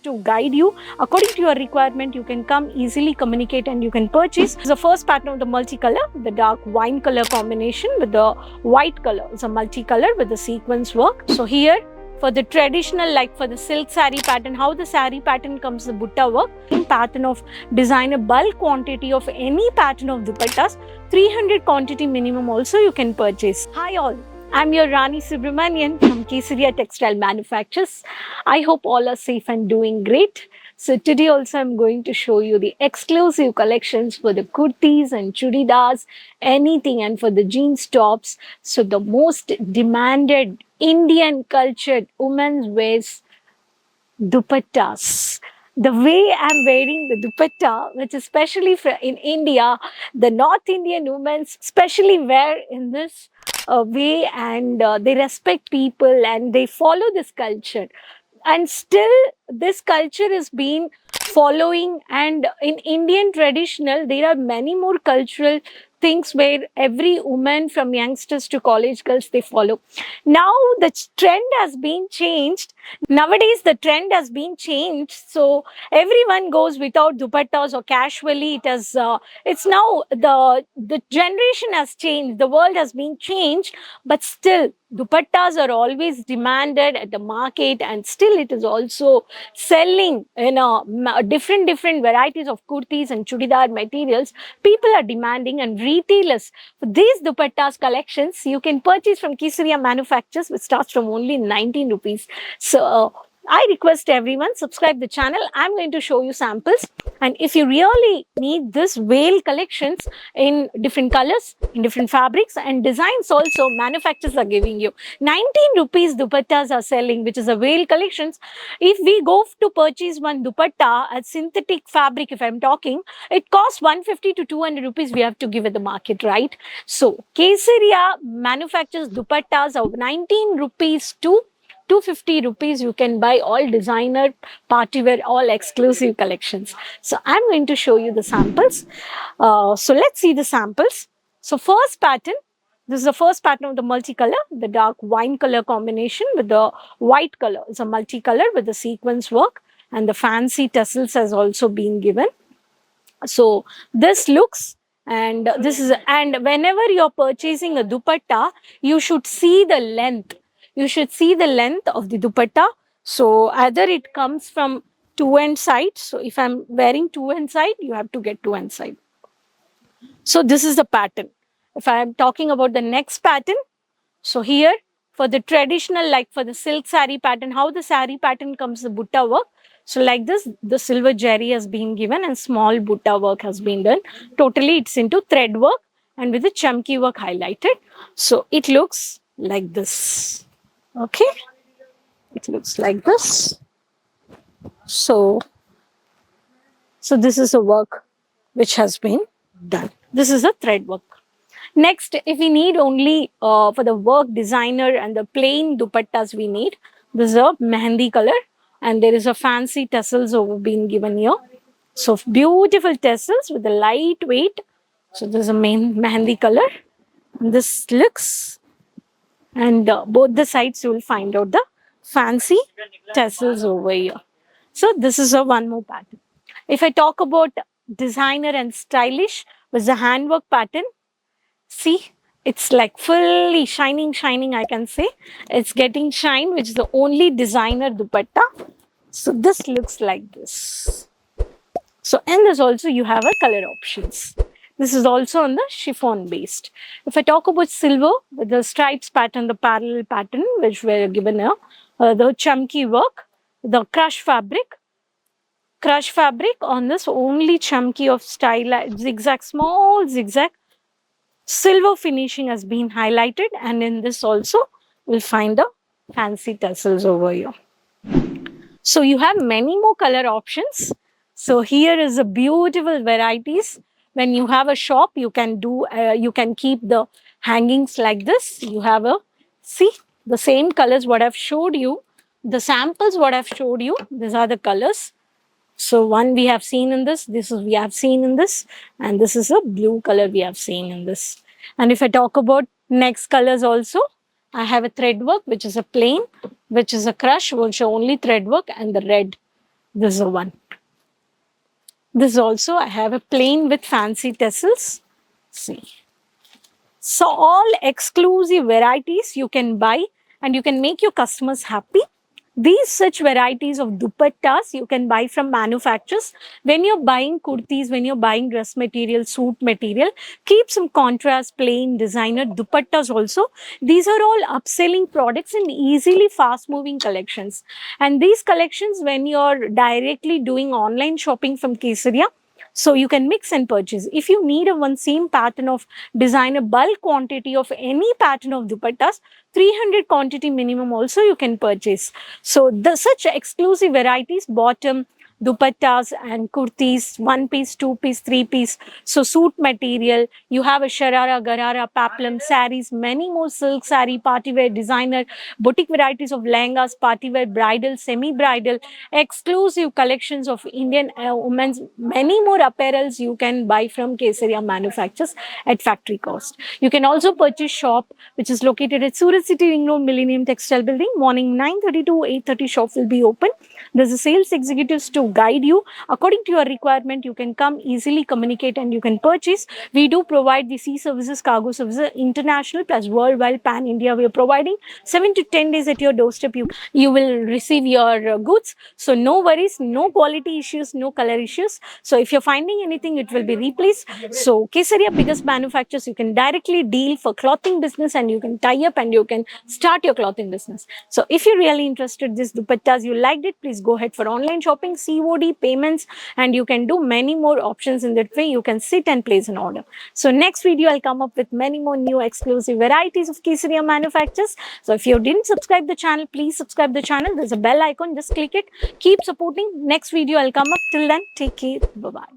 to guide you. According to your requirement, you can come easily communicate and you can purchase. The first pattern of the multicolor, the dark wine color combination with the white color. It's a multicolor with the sequence work. So here, for the traditional, like for the silk saree pattern, how the saree pattern comes, the butta work, in pattern of designer bulk quantity of any pattern of dupattas, 300 quantity minimum also you can purchase. Hi all, I'm your Rani Subramanian from Kesaria Textile Manufacturers. I hope all are safe and doing great. So today also I'm going to show you the exclusive collections for the kurtis and chudidars, anything, and for the jeans tops. So the most demanded Indian cultured women's wears dupattas. The way I'm wearing the dupatta, which is especially in India, the North Indian women especially wear in this way, and they respect people and they follow this culture. And still this culture is being following, and in Indian traditional there are many more cultural things where every woman from youngsters to college girls they follow. Now the trend has been changed. Nowadays the trend has been changed, so everyone goes without dupattas or casually. It's now the generation has changed, the world has been changed, but still dupattas are always demanded at the market, and still it is also selling in different varieties of kurtis and chudidar materials. People are demanding, and retailers for these dupattas collections you can purchase from Kesaria Manufacturers, which starts from only 19 rupees. So I request everyone subscribe the channel. I'm going to show you samples, and if you really need this veil collections in different colors, in different fabrics and designs also, manufacturers are giving you 19 rupees dupattas are selling, which is a veil collections. If we go to purchase one dupatta at synthetic fabric, if I'm talking, it costs 150 to 200 rupees we have to give at the market, right? So Kesaria manufactures dupattas of 19 rupees to 250 rupees. You can buy all designer, party wear, all exclusive collections. So I'm going to show you the samples. So let's see the samples. So first pattern, this is the first pattern of the multicolor, the dark wine color combination with the white color. It's a multicolor with the sequence work, and the fancy tassels has also been given. So this looks, and this is, and whenever you're purchasing a dupatta, you should see the length. You should see the length of the dupatta. So either it comes from two end side. So if I'm wearing two end side, you have to get two end side. So this is the pattern. If I am talking about the next pattern, so here for the traditional, like for the silk saree pattern, how the saree pattern comes, the butta work. So like this, the silver jerry has been given and small butta work has been done. Totally it's into thread work and with the chunky work highlighted. So it looks like this. Okay, it looks like this. So this is a work which has been done. This is a thread work. Next, if we need only for the work designer and the plain dupattas we need, this is a mehendi color, and there is a fancy tassels over being given here. So beautiful tassels with a light weight. So this is a main mehendi color. And this looks, and both the sides you will find out the fancy tassels over here. So this is a one more pattern. If I talk about designer and stylish with the handwork pattern, see, it's like fully shining, I can say. It's getting shine, which is the only designer dupatta. So this looks like this. So in this also you have a color options. This is also on the chiffon based. If I talk about silver with the stripes pattern, the parallel pattern which were given here, the chunky work, the crush fabric on this only chunky of style, zigzag, small zigzag. Silver finishing has been highlighted, and in this also we'll find the fancy tassels over here. So you have many more color options. So here is a beautiful varieties. When you have a shop, you can do, you can keep the hangings like this. You have a, see, the same colors what I've showed you, the samples what I've showed you, these are the colors. So one we have seen in this, this is we have seen in this, and this is a blue color we have seen in this. And if I talk about next colors also, I have a thread work which is a plain, which is a crush, which is only thread work, and the red. This is the one. This also, I have a plain with fancy tassels. See. So all exclusive varieties you can buy and you can make your customers happy. These such varieties of dupattas you can buy from manufacturers. When you're buying kurtis, when you're buying dress material, suit material, keep some contrast, plain, designer dupattas also. These are all upselling products and easily fast moving collections. And these collections, when you're directly doing online shopping from Kesaria, so you can mix and purchase. If you need a one same pattern of designer bulk quantity of any pattern of dupattas, 300 quantity minimum also you can purchase. So the such exclusive varieties, bottom, dupattas and kurtis, one piece, two piece, three piece. So suit material, you have a sharara, garara, paplum, saris, many more silk sari, party wear, designer, boutique varieties of lehengas, party wear, bridal, semi-bridal, exclusive collections of Indian women's, many more apparels you can buy from Kesaria manufacturers at factory cost. You can also purchase shop which is located at Surat City Ring Road Millennium Textile Building. Morning 9:30 to 8:30 shop will be open. There's a sales executives to guide you. According to your requirement, you can come easily communicate and you can purchase. We do provide the sea services, cargo services, international plus worldwide, pan India. We are providing 7 to 10 days at your doorstep. You will receive your goods. So no worries, no quality issues, no color issues. So if you're finding anything, it will be replaced. So Kesaria biggest manufacturers, you can directly deal for clothing business and you can tie up and you can start your clothing business. So if you're really interested this dupattas, you liked it, please go ahead for online shopping, COD payments, and you can do many more options in that way. You can sit and place an order. So next video, I'll come up with many more new exclusive varieties of Kesaria manufacturers. So if you didn't subscribe the channel, please subscribe the channel. There's a bell icon, just click it. Keep supporting. Next video, I'll come up. Till then, take care. Bye-bye.